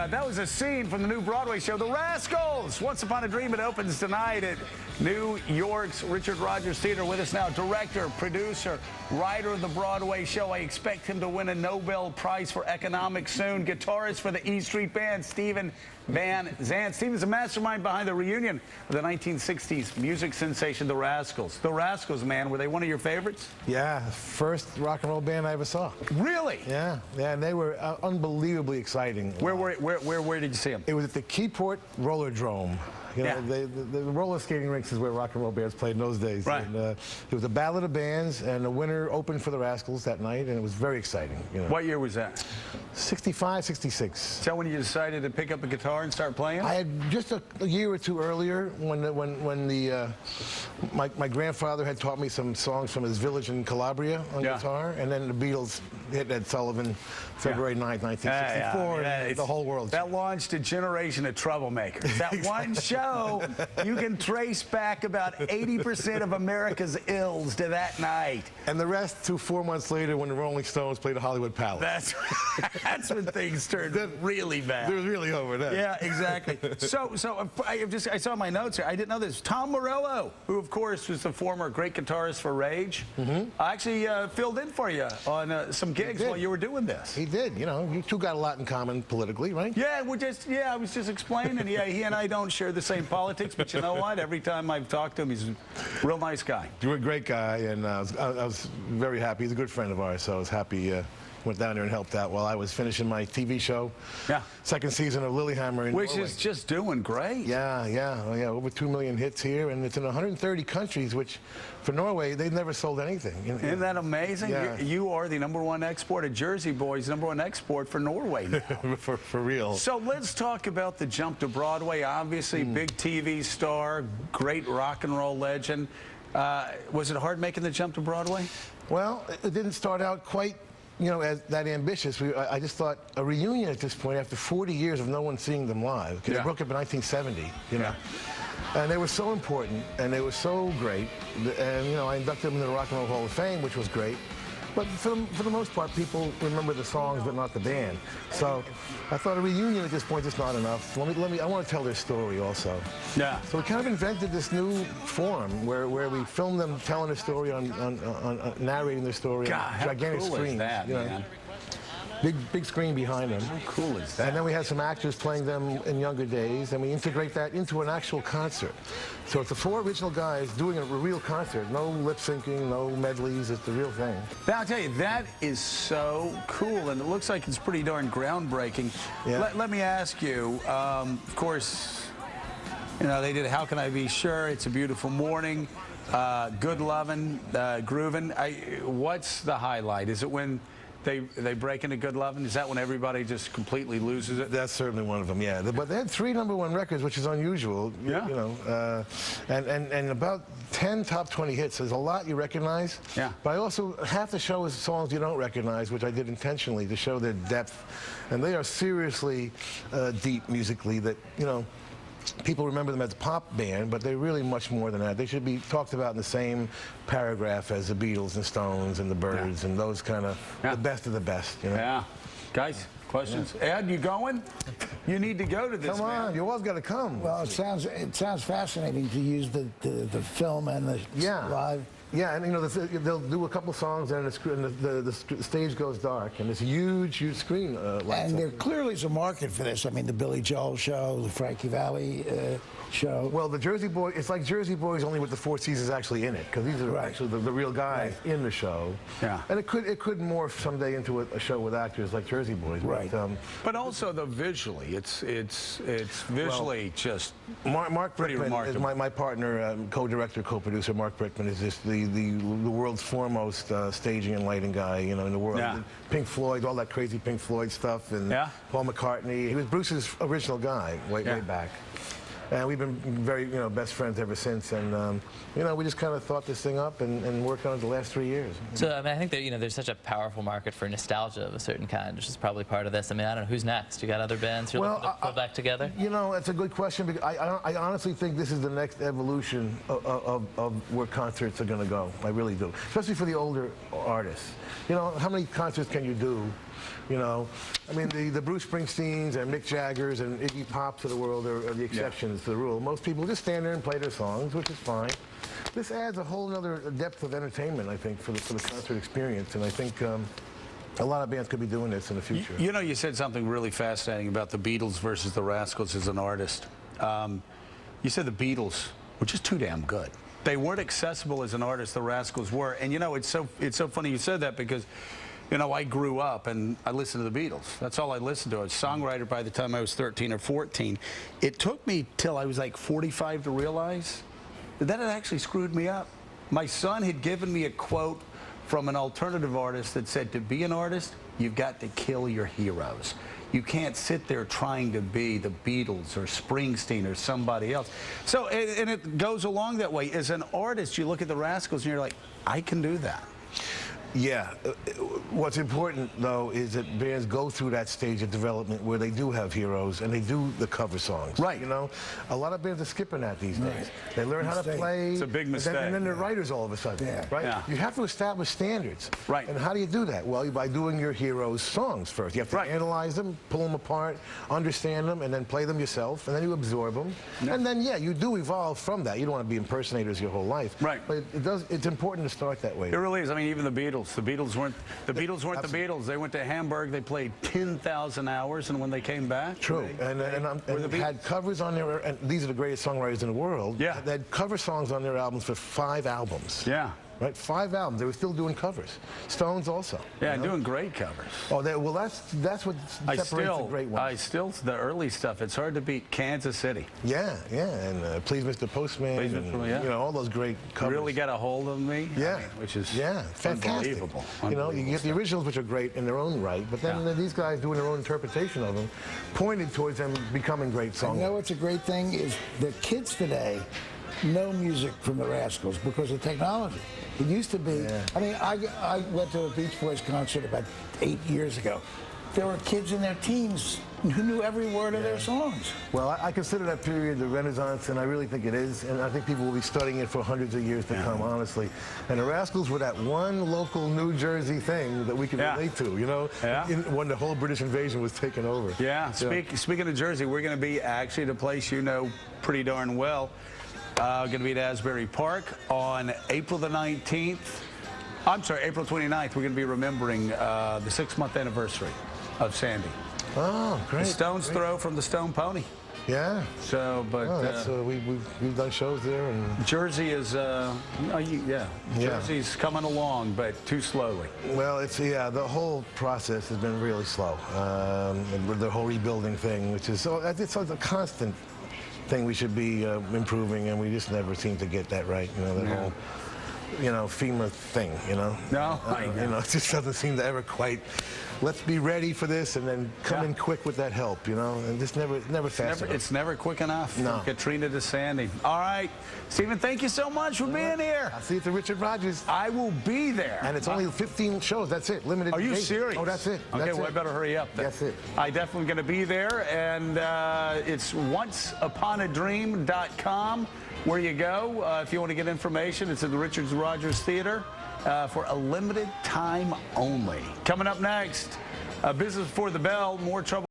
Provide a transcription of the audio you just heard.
That was a scene from the new Broadway show, The Rascals. Once Upon a Dream, it opens tonight at New York's Richard Rodgers Theater. With us now, director, producer, writer of the Broadway show. I expect him to win a Nobel Prize for Economics soon. Guitarist for the E Street Band, Stephen Van Zandt. Stephen's a mastermind behind the reunion of the 1960s music sensation, The Rascals. The Rascals, man, were they one of your favorites? Yeah, first rock and roll band I ever saw. Really? Yeah, and they were unbelievably exciting. Where did you see them? It was at the Keyport Rollerdrome. You know, the roller skating rinks is where rock and roll bands played in those days. Right. And, it was a ballad of bands, and the winner opened for the Rascals that night, and it was very exciting. You know. What year was that? 65, 66. Is that when you decided to pick up a guitar and start playing? I had just a year or two earlier my grandfather had taught me some songs from his village in Calabria on guitar, and then the Beatles hit Ed Sullivan February 9th, 1964, and the whole world. That launched a generation of troublemakers. That one show, you can trace back about 80% of America's ills to that night. And the rest to 4 months later when the Rolling Stones played the Hollywood Palace. That's when things turned really bad. It was really over then. Yeah, exactly. So I saw my notes here. I didn't know this. Tom Morello, who of course was the former great guitarist for Rage, actually filled in for you on some gigs while you were doing this. He did. You know, you two got a lot in common politically, right? Yeah, I was just explaining. Yeah, he and I don't share the same politics, but you know what? Every time I've talked to him, he's a real nice guy. You're a great guy, and I was very happy. He's a good friend of ours, so I was happy. Went down there and helped out while I was finishing my TV show. Yeah. Second season of Lilyhammer in Which Norway. is just doing great. Yeah. Over 2 million hits here, and it's in 130 countries, which for Norway, they've never sold anything. Isn't that amazing? Yeah. You are the #1 export of Jersey Boys, #1 export for Norway now. for real. So let's talk about the jump to Broadway. Obviously, big TV star, great rock and roll legend. Was it hard making the jump to Broadway? Well, it didn't start out quite as that ambitious. I just thought a reunion at this point after 40 years of no one seeing them live. They broke up in 1970, you know. And they were so important, and they were so great. And, I inducted them into the Rock and Roll Hall of Fame, which was great. But for the most part, people remember the songs, but not the band. So I thought a reunion at this point is not enough. I want to tell their story also. Yeah. So we kind of invented this new form where we film them telling a story on narrating their story on gigantic screens. How cool is that, man? Big screen behind them. How cool is that? And then we have some actors playing them in younger days, and we integrate that into an actual concert. So it's the 4 original guys doing a real concert. No lip syncing, no medleys. It's the real thing. Now, I'll tell you, that is so cool, and it looks like it's pretty darn groundbreaking. Yeah. Let me ask you, of course, they did How Can I Be Sure? It's a Beautiful Morning, Good Lovin', Groovin'. What's the highlight? Is it when they break into Good Lovin'? Is that when everybody just completely loses it? That's certainly one of them, yeah. But they had 3 #1 records, which is unusual. Yeah. And about 10 top 20 hits. There's a lot you recognize. Yeah. But I also, half the show is songs you don't recognize, which I did intentionally to show their depth. And they are seriously deep musically that, people remember them as a pop band, but they're really much more than that. They should be talked about in the same paragraph as the Beatles and Stones and the Byrds and those kind of the best of the best. Yeah. Guys, questions? Ed, you going? You need to go to this. Come on, you always got to come. Well, it sounds fascinating to use the film and the live. Yeah, and they'll do a couple songs, and the stage goes dark, and this huge screen lights And there up. clearly is a market for this. I mean, the Billy Joel show, the Frankie Valli show. Well, the Jersey Boys, it's like Jersey Boys only with the 4 seasons actually in it, because these are actually the real guys in the show. Yeah. And it could morph someday into a show with actors like Jersey Boys. Right. But also visually, it's visually just Mark pretty Brickman remarkable. is my partner, co-director, co-producer. Mark Brickman is just the world's foremost staging and lighting guy, in the world. Yeah. Pink Floyd, all that crazy Pink Floyd stuff, and Paul McCartney. He was Bruce's original guy way back. And we've been very, best friends ever since. And, we just kind of thought this thing up and worked on it the last 3 years. So, I mean, I think that, there's such a powerful market for nostalgia of a certain kind, which is probably part of this. I mean, I don't know, who's next? You got other bands you're looking to pull back together? That's a good question, because I honestly think this is the next evolution of where concerts are going to go. I really do. Especially for the older artists. How many concerts can you do? I mean, the Bruce Springsteens and Mick Jaggers and Iggy Pops of the world are the exceptions to the rule. Most people just stand there and play their songs, which is fine. This adds a whole other depth of entertainment, I think, for the concert experience. And I think a lot of bands could be doing this in the future. You said something really fascinating about the Beatles versus the Rascals as an artist. You said the Beatles were just too damn good. They weren't accessible as an artist, the Rascals were. And it's so funny you said that, because I grew up and I listened to the Beatles. That's all I listened to. I was a songwriter by the time I was 13 or 14. It took me till I was like 45 to realize that had actually screwed me up. My son had given me a quote from an alternative artist that said, to be an artist, you've got to kill your heroes. You can't sit there trying to be the Beatles or Springsteen or somebody else. So, and it goes along that way. As an artist, you look at the Rascals and you're like, I can do that. Yeah. What's important, though, is that bands go through that stage of development where they do have heroes and they do the cover songs. Right. A lot of bands are skipping that these days. They learn how to play. It's a big mistake. And then they're writers all of a sudden. Yeah. Right? Yeah. You have to establish standards. Right. And how do you do that? Well, by doing your heroes' songs first. You have to analyze them, pull them apart, understand them, and then play them yourself, and then you absorb them. Yeah. And then, you do evolve from that. You don't want to be impersonators your whole life. Right. But it's important to start that way. It really is. I mean, even the Beatles. The Beatles weren't the Beatles. They went to Hamburg. They played 10,000 hours, and when they came back, true. And had covers on their. And these are the greatest songwriters in the world. Yeah. They had cover songs on their albums for 5 albums. Yeah. Right, 5 albums. They were still doing covers. Stones also. Yeah, doing great covers. Oh, well, that's what separates the great ones. The early stuff. It's hard to beat Kansas City. Yeah, and Please Mr. Postman. Please, and, all those great covers. Really Got a Hold of Me. Yeah, which is fantastic. Unbelievable. You get the originals, which are great in their own right, but then these guys doing their own interpretation of them, pointed towards them becoming great songs. What's a great thing is the kids today know music from the Rascals because of technology. It used to be, I mean, I went to a Beach Boys concert about 8 years ago. There were kids in their teens who knew every word of their songs. Well, I consider that period the Renaissance, and I really think it is, and I think people will be studying it for hundreds of years to come, honestly. And the Rascals were that one local New Jersey thing that we could relate to, when the whole British invasion was taken over. Yeah, speaking of Jersey, we're going to be actually at a place you know pretty darn well. Going to be at Asbury Park on April the 19th. I'm sorry, April 29th. We're going to be remembering the 6-month anniversary of Sandy. Oh, great. The Stone's throw from the Stone Pony. Yeah. So, but we've done shows there, and Jersey is, Jersey's coming along, but too slowly. Well, the whole process has been really slow. And with the whole rebuilding thing, which is it's a constant thing we should be improving, and we just never seem to get that right. That whole, FEMA thing. No, it just doesn't seem to ever quite. Let's be ready for this, and then come in quick with that help. And just never fast enough. It's never quick enough. No. From Katrina to Sandy. All right, Stephen, thank you so much for being here. I'll see you at the Richard Rodgers. I will be there. And it's only 15 shows. That's it. Limited. Are you serious? Oh, that's it. Okay, well, I better hurry up then. That's it. I definitely going to be there, and it's onceuponadream.com where you go if you want to get information. It's at the Richard Rodgers Theater for a limited time only. Coming up next, Business Before the Bell, more trouble.